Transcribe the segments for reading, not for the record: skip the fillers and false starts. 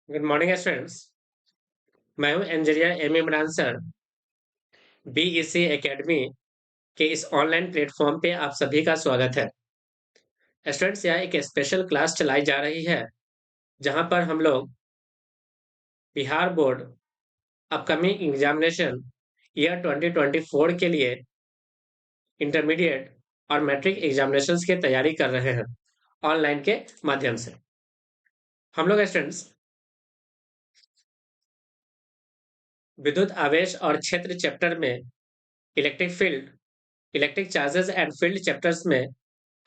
Good morning students. मैं हूं engineer M Imran sir. BEC academy के इस ऑनलाइन प्लेटफॉर्म पे आप सभी का स्वागत है। स्टूडेंट्स, यहाँ एक स्पेशल क्लास चलाई जा रही है जहां पर हम लोग Bihar board upcoming examination year 2024 के लिए इंटरमीडिएट और मैट्रिक एग्जामिनेशंस की तैयारी कर रहे हैं ऑनलाइन के माध्यम से। हम लोग स्टूडेंट्स विद्युत आवेश और क्षेत्र चैप्टर में electric field, electric charges and field chapters में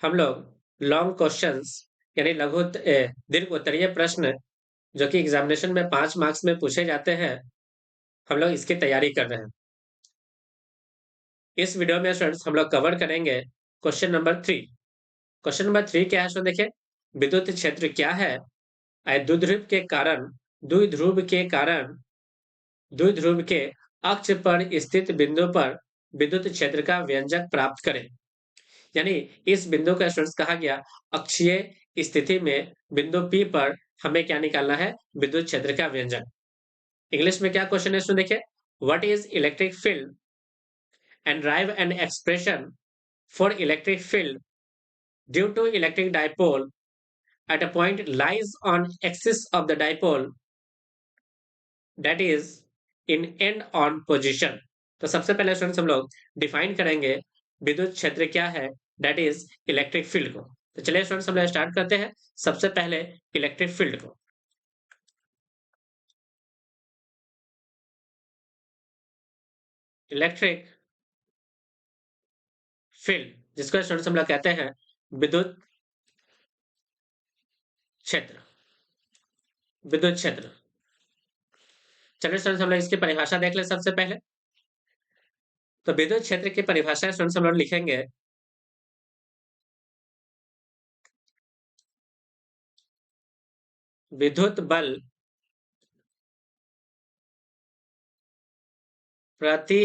हम लोग लॉन्ग क्वेश्चंस यानी दीर्घ उत्तरीय प्रश्न जो कि एग्जामिनेशन में 5 मार्क्स में पूछे जाते हैं, हम लोग इसकी तैयारी कर रहे हैं। इस वीडियो में स्टूडेंट्स हम लोग कवर करेंगे क्वेश्चन नंबर 3। क्वेश्चन नंबर 3 क्या है? देखिए, विद्युत क्षेत्र क्या है? द्विध्रुव के कारण द्विध्रुव के कारण द्विध्रुव के अक्ष पर स्थित बिंदु पर विद्युत क्षेत्र का व्यंजक प्राप्त करें। यानी इस बिंदु का स्टूडेंट्स कहा गया अक्षीय स्थिति में बिंदु P पर हमें क्या निकालना है? विद्युत क्षेत्र का व्यंजक। इंग्लिश में क्या क्वेश्चन है? देखिए, what is electric field and derive an expression for electric field due to electric dipole at a point lies on axis of the dipole that is in end on position। तो सबसे पहले students हम लोग define करेंगे विद्युत क्षेत्र क्या है, दैट इज इलेक्ट्रिक फील्ड को। तो चलिए स्टूडेंट्स हम लोग स्टार्ट करते हैं सबसे पहले इलेक्ट्रिक फील्ड को। इलेक्ट्रिक फील्ड जिसको स्टूडेंट्स हम लोग कहते हैं विद्युत क्षेत्र। विद्युत क्षेत्र, चलिए स्टूडेंट्स हम लोग इसकी परिभाषा देख ले सबसे पहले। तो विद्युत क्षेत्र की परिभाषा स्टूडेंट्स हम लोग लिखेंगे विद्युत बल प्रति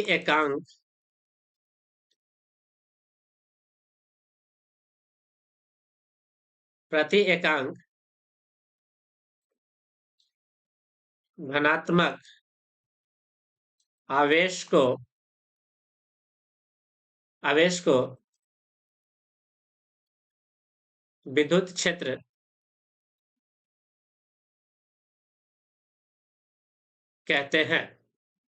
एकांक धनात्मक आवेश को विद्युत क्षेत्र कहते हैं।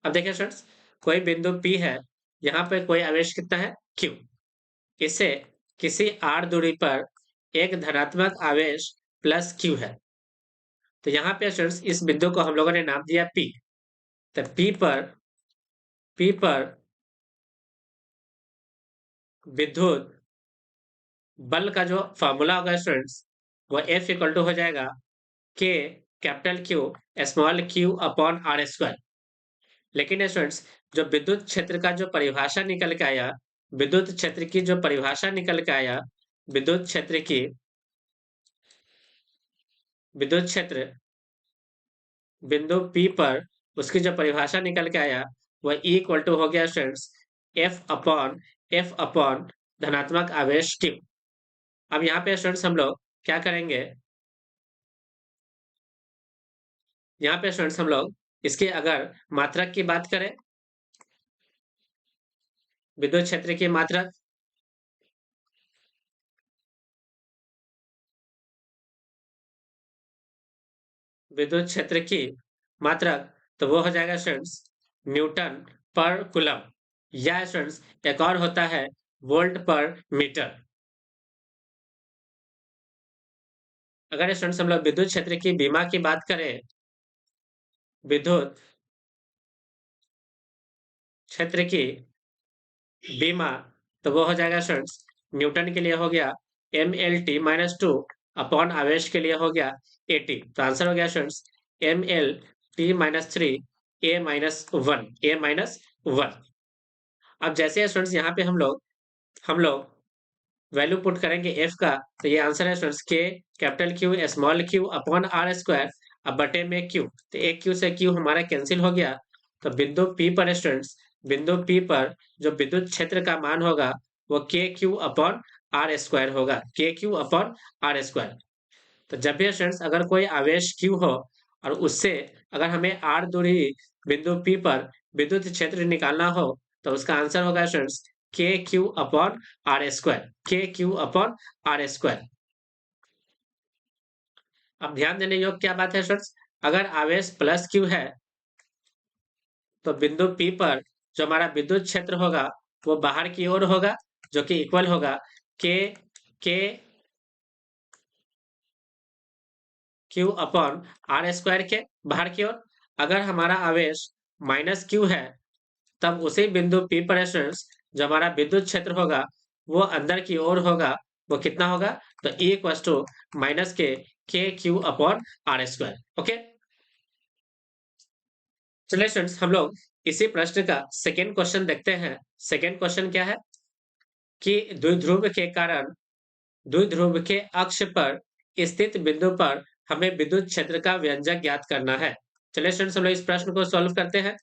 अब देखिए स्टूडेंट्स, कोई बिंदु P है, यहाँ पे कोई आवेश कितना है? Q। इसे किसी r दूरी पर एक धनात्मक आवेश प्लस Q है। तो यहाँ पे स्टूडेंट्स इस बिंदु को हम लोगों ने नाम दिया P। तो P पर विद्युत बल का जो फॉर्मूला होगा स्टूडेंट्स वो F इक्वल टू हो जाएगा K capital Q small q upon r square. लेकिन स्टूडेंट्स जो विद्युत क्षेत्र का जो परिभाषा निकल के आया, विद्युत क्षेत्र की जो परिभाषा निकल के आया, विद्युत क्षेत्र की विद्युत क्षेत्र बिंदु P पर उसकी जो परिभाषा निकल के आया वह E इक्वल टू हो गया स्टूडेंट्स F अपॉन धनात्मक आवेश Q। अब यहाँ पे स्टूडेंट्स हम लोग क्या करेंगे? यहाँ पे स्टूडेंट्स हम लोग इसकी अगर मात्रक की बात करें, विद्युत क्षेत्र की मात्रक विद्युत क्षेत्र की मात्रक तो वो हो जाएगा स्टूडेंट्स न्यूटन पर कूलम, या स्टूडेंट्स एक और होता है वोल्ट पर मीटर। अगर स्टूडेंट्स हम लोग विद्युत क्षेत्र की बीमा की बात करें, विद्युत क्षेत्र की बीमा तो वो हो जाएगा स्टूडेंट्स न्यूटन के लिए हो गया mlt-2 अपॉन आवेश के लिए हो गया 80। तो आंसर हो गया स्टूडेंट्स mlt-3 a-1। अब जैसे स्टूडेंट्स यहाँ पे हम लोग वैल्यू पुट करेंगे एफ का, तो ये आंसर है स्टूडेंट्स के capital Q small Q upon R square अब बटे में क्यू। तो एक क्यू से क्यू हमारा कैंसिल हो गया। तो बिंदु पी पर स्टूडेंट्स बिंदु पी पर जो विद्युत क्षेत्र का मान होगा वो के क्यू अपॉन आर स्क्वायर होगा, के क्यू अपॉन आर स्क्वायर। तो जब भी स्टूडेंट्स अगर कोई आवेश क्यू हो और उससे अगर हमें r दूरी बिंदु P पर विद्युत क्षेत्र निकालना हो तो उसका आंसर होगा स्टूडेंट्स KQ/r²। KQ/r²। अब ध्यान देने योग्य क्या बात है स्टूडेंट्स, अगर आवेश प्लस Q है तो बिंदु P पर जो हमारा विद्युत क्षेत्र होगा वो बाहर की ओर होगा, जो कि इक्वल होगा के Q/r² के बाहर की ओर। अगर हमारा आवेश माइनस Q है तब उसी बिंदु P पर स्टूडेंट्स जो हमारा विद्युत क्षेत्र होगा वो अंदर की ओर होगा। वो कितना होगा, तो E इक्वल्स टू माइनस के KQ/r²। ओके, चलिए स्टूडेंट्स हम लोग इसी प्रश्न का सेकेंड क्वेश्चन देखते हैं। सेकेंड क्वेश्चन क्या है कि द्विध्रुव के कारण द्विध्रुव के अक्ष पर स्थित बिंदु पर हमें विद्युत क्षेत्र का व्यंजक ज्ञात करना है। चलिए स्टूडेंट्स हम लोग इस प्रश्न को सॉल्व करते हैं।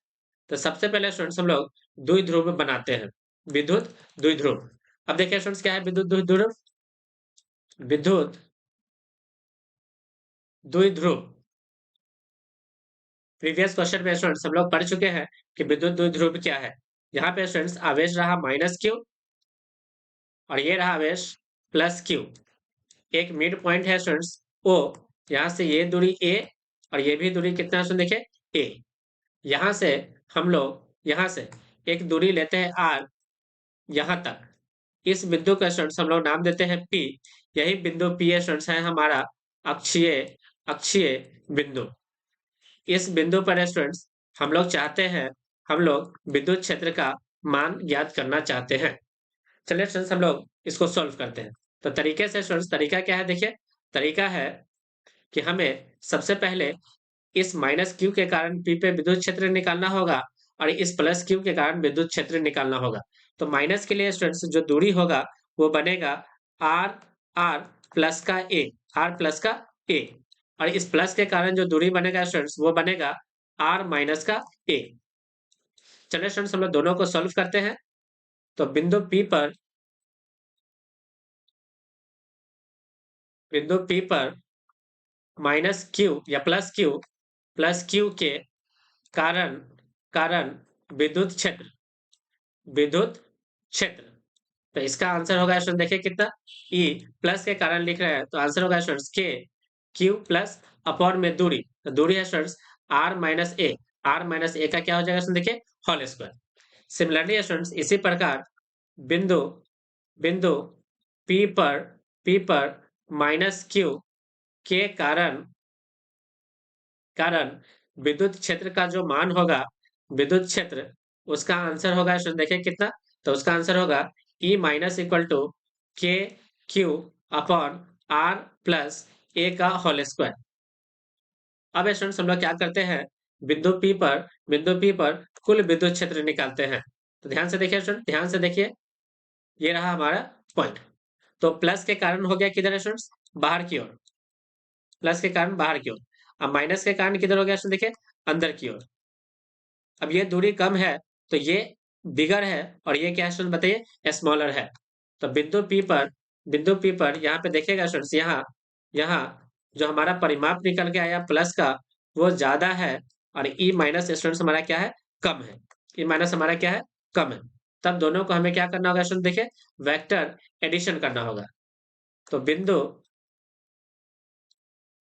तो सबसे पहले स्टूडेंट्स हम लोग द्विध्रुव बनाते हैं, विद्युत द्विध्रुव। अब देखिए स्टूडेंट्स क्या है विद्युत द्विध्रुव। विद्युत द्विध्रुव प्रीवियस क्वेश्चन में स्टूडेंट्स हम लोग पढ़ चुके हैं कि विद्युत द्विध्रुव क्या है। यहाँ पे स्टूडेंट्स आवेश रहा माइनस Q और ये रहा आवेश प्लस Q। एक मिड पॉइंट है स्टूडेंट्स O, यहाँ से ये दूरी A और ये भी दूरी कितना है देखिए A। यहाँ से हम लोग यहाँ से एक दूरी लेते हैं R, यहाँ तक इस बिंदु का स्टूडेंट्स हम लोग नाम देते हैं P। यही बिंदु P स्टूडेंट्स है हमारा अक्षीय अक्षीय बिंदु। इस बिंदु पर स्टूडेंट्स हम लोग चाहते हैं, हम लोग विद्युत क्षेत्र का मान ज्ञात करना चाहते हैं। चलिए स्टूडेंट्स हम लोग इसको सॉल्व करते हैं। तो तरीके से स्टूडेंट्स तरीका क्या है, देखिए तरीका है कि हमें सबसे पहले इस माइनस Q के कारण P पे विद्युत क्षेत्र निकालना होगा और इस प्लस Q के कारण विद्युत क्षेत्र निकालना होगा। तो माइनस के लिए स्टूडेंट्स जो दूरी होगा वो बनेगा R प्लस का A, R प्लस का A, और इस प्लस के कारण जो दूरी बनेगा स्टूडेंट्स वो बनेगा R माइनस का A। चलिए स्टूडेंट्स हम लोग दोनों को सॉल्व करते हैं। तो बिंदु P पर माइनस Q या प्लस Q के कारण कारण विद्युत क्षेत्र। तो इसका आंसर होगा स्टूडेंट देखिए कितना, E प्लस के कारण लिख रहे हैं तो आंसर होगा स्टूडेंट्स के Q प्लस अपॉन में दूरी, तो दूरी है students R minus A। R minus A का क्या हो जाएगा स्टूडेंट देखिए होल स्क्वायर। सिमिलरली स्टूडेंट्स इसी प्रकार बिंदु बिंदु P पर माइनस Q के कारण विद्युत क्षेत्र का जो मान होगा, विद्युत क्षेत्र, उसका आंसर होगा स्टूडेंट देखिए कितना, तो उसका आंसर होगा E माइनस इक्वल टू के Q upon R plus A का होल स्क्वायर। अब स्टूडेंट्स हम लोग क्या करते हैं, बिंदु P पर कुल विद्युत क्षेत्र निकालते हैं। तो ध्यान से देखिए स्टूडेंट, ध्यान से देखिए, ये रहा हमारा पॉइंट। तो प्लस के कारण हो गया किधर है स्टूडेंट्स, बाहर की ओर, प्लस के कारण बाहर की ओर। अब माइनस के कारण किधर हो गया स्टूडेंट देखिए अंदर की ओर। अब ये दूरी कम है तो ये बिगर है और ये क्या है स्टूडेंट बताइए स्मॉलर है। तो बिंदु P पर यहाँ पे देखिएगा स्टूडेंट्स, यहाँ जो हमारा परिमाप निकल के आया प्लस का वो ज्यादा है और E माइनस स्टूडेंट्स हमारा क्या है कम है। E माइनस हमारा क्या है कम है। तब दोनों को हमें क्या करना होगा स्टूडेंट देखिए वेक्टर एडिशन करना होगा। तो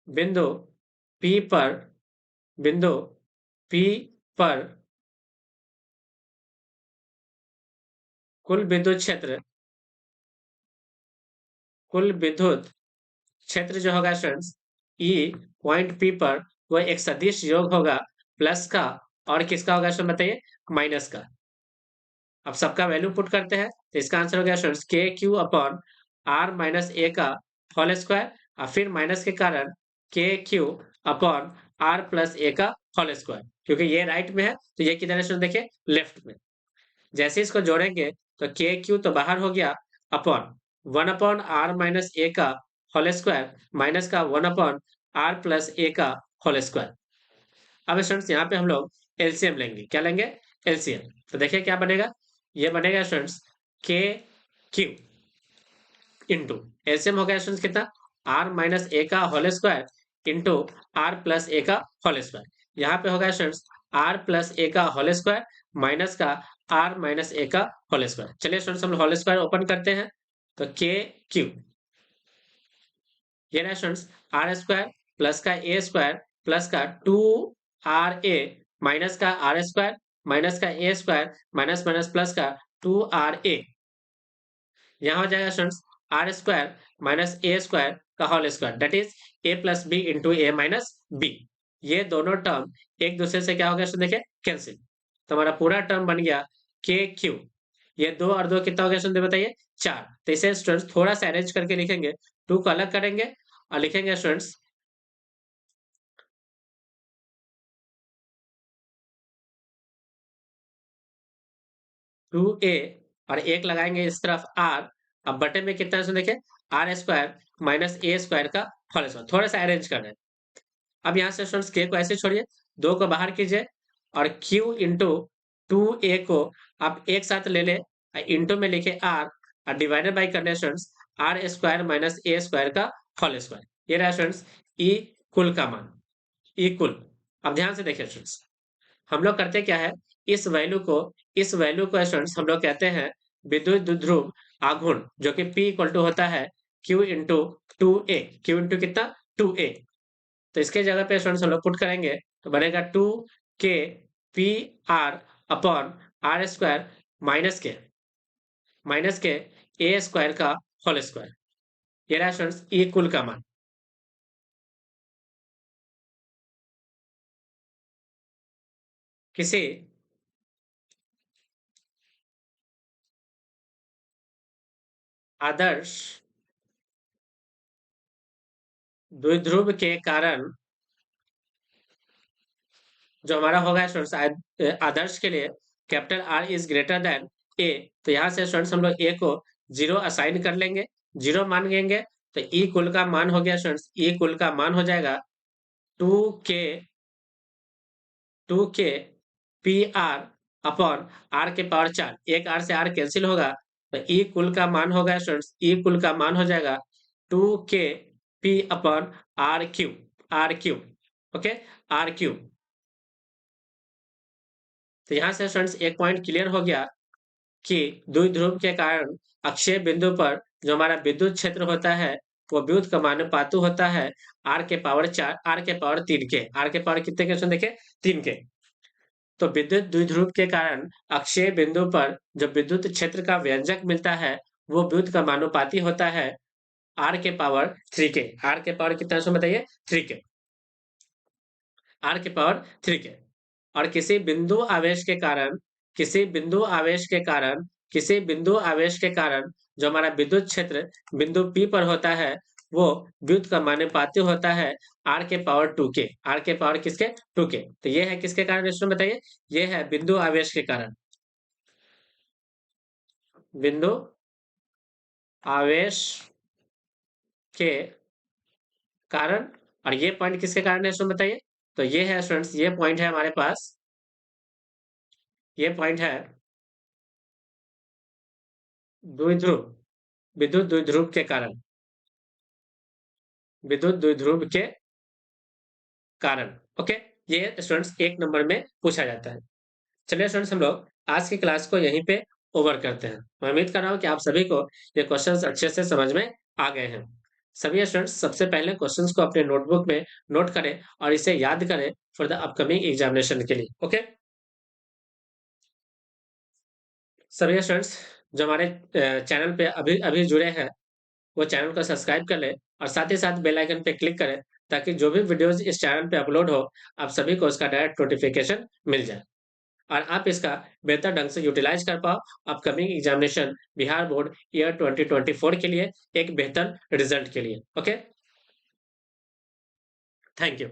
बिंदु P पर बिंदु P पर कुल विद्युत क्षेत्र जो होगा स्टूडेंट्स E पॉइंट P पर वो एक सदिश योग होगा प्लस का और किसका होगा स्टूडेंट बताइए माइनस का। अब सबका वैल्यू पुट करते हैं तो इसका आंसर हो गया स्टूडेंट्स के Q upon R minus A का होल स्क्वायर और फिर माइनस के कारण के Q upon R plus A का होल स्क्वायर, क्योंकि ये राइट में है तो ये किधर है स्टूडेंट देखिए लेफ्ट में। जैसे इसको जोड़ेंगे तो के क्यू तो बाहर हो गया upon 1 upon R minus A का होल स्क्वायर माइनस का 1 अपॉन R प्लस A का होल स्क्वायर। अब स्टूडेंट्स यहाँ पे हम लोग एलसीएम लेंगे, क्या लेंगे एलसीएम। तो देखिए क्या बनेगा, ये बनेगा स्टूडेंट्स के क्यू इंटू एलसीएम हो गया स्टूडेंट्स कितना R माइनस A का whole square into R plus A का होल स्क्वायर। यहाँ पे होगा स्टूडेंट्स आर प्लस ए का होल स्क्वायर माइनस का आर माइनस ए का होल स्क्वायर। चलिए स्टूडेंट्स हम होल स्क्वायर ओपन करते हैं, तो के क्यू, ये रहा स्टूडेंट्स आर स्क्वायर प्लस का ए स्क्वायर प्लस का 2 RA माइनस का आर स्क्वायर माइनस का A square minus minus plus का 2RA। यहाँ हो जाएगा students R square minus A square का whole square, that is A plus B into A minus B. ये दोनों टर्म एक दूसरे से क्या हो गया, देखिए कैंसिल, तो हमारा पूरा टर्म बन गया के क्यू। ये 2 और 2 कितना हो गया स्टूडेंट बताइए, 4। तो इसे स्टूडेंट्स थोड़ा सा अरेंज करके लिखेंगे, 2 को अलग करेंगे और लिखेंगे स्टूडेंट्स 2A और एक लगाएंगे इस तरफ आर। अब बटे में कितना है देखिए R square minus A square का होल स्क्वायर, थोड़ा सा अरेंज कर रहे हैं। अब यहाँ से स्टूडेंट्स के को ऐसे छोड़िए, 2 को बाहर कीजिए और q इंटू 2A को आप एक साथ ले ले, इंटू में लिखे r और डिवाइडेड बाई करने students R square minus A square का होल स्क्वायर। ये रहा स्टूडेंट्स ई कुल का मान, ई कुल। अब ध्यान से देखिए स्टूडेंट्स, हम लोग करते क्या है, इस वैल्यू को स्टूडेंट्स हम लोग कहते हैं विद्युत द्विध्रुव आघूर्ण, जो कि P इक्वल टू होता है Q into 2A। Q into कितना 2A। तो इसके जगह पे स्टूडेंट्स हम लोग पुट करेंगे तो बनेगा 2K P R upon R square minus के ए स्क्वायर का होल स्क्वायर। ये रहा स्टूडेंट्स ई कुल का मान। किसी आदर्श द्विध्रुव के कारण जो हमारा होगा स्टूडेंट्स आदर्श के लिए capital R is greater than A, तो यहाँ से स्टूडेंट्स हम लोग ए को 0 असाइन कर लेंगे, 0 मान लेंगे, तो ई कुल का मान हो गया स्टूडेंट्स, ई कुल का मान हो जाएगा 2K P R upon R के पावर 4, एक आर से आर कैंसिल होगा, तो ई कुल का मान होगा स्टूडेंट्स, ई कुल का मान हो जाएगा 2K P upon R cube, okay R cube. तो यहाँ से स्टूडेंट्स एक पॉइंट क्लियर हो गया कि द्विध्रुव के कारण अक्षीय बिंदु पर जो हमारा विद्युत क्षेत्र होता है वो विद्युत कमानुपाती होता है आर के पावर 4, आर के पावर 3 के, आर के पावर कितने के देखे 3 के। तो विद्युत द्विध्रुव के कारण अक्षीय बिंदु पर जो विद्युत क्षेत्र का व्यंजक मिलता है वो विद्युत कमानुपाती होता है आर के पावर 3 के। आर के पावर कितना है बताइए 3 के, आर के पावर 3 के। और किसी बिंदु आवेश के कारण जो हमारा विद्युत क्षेत्र बिंदु P पर होता है वो विद्युत का मानुपाती होता है आर के पावर 2 के, आर के पावर किसके 2 के। तो ये है किसके कारण स्टूडेंट बताइए, ये है बिंदु आवेश के कारण, बिंदु आवेश के कारण। और ये पॉइंट किसके कारण है स्टूडेंट बताइए, तो ये है स्टूडेंट्स, ये पॉइंट है हमारे पास, ये पॉइंट है द्विध्रुव, विद्युत द्विध्रुव के कारण, विद्युत द्विध्रुव के कारण। ओके, ये स्टूडेंट्स 1 नंबर में पूछा जाता है। चलिए स्टूडेंट्स हम लोग आज की क्लास को यहीं पे ओवर करते हैं। मैं उम्मीद कर रहा हूँ कि आप सभी को ये क्वेश्चंस अच्छे से समझ में आ गए हैं। सभी स्टूडेंट्स सबसे पहले क्वेश्चंस को अपने नोटबुक में नोट करें और इसे याद करें फॉर द अपकमिंग एग्जामिनेशन के लिए। ओके, सभी स्टूडेंट्स जो हमारे चैनल पे अभी अभी जुड़े हैं वो चैनल को सब्सक्राइब कर ले और साथ ही साथ बेल आइकन पे क्लिक करें ताकि जो भी वीडियोस इस चैनल पे अपलोड हो आप सभी को उसका डायरेक्ट नोटिफिकेशन मिल जाए और आप इसका बेहतर ढंग से यूटिलाइज कर पाओ upcoming examination Bihar board year 2024 के लिए एक बेहतर रिजल्ट के लिए। Okay, thank you.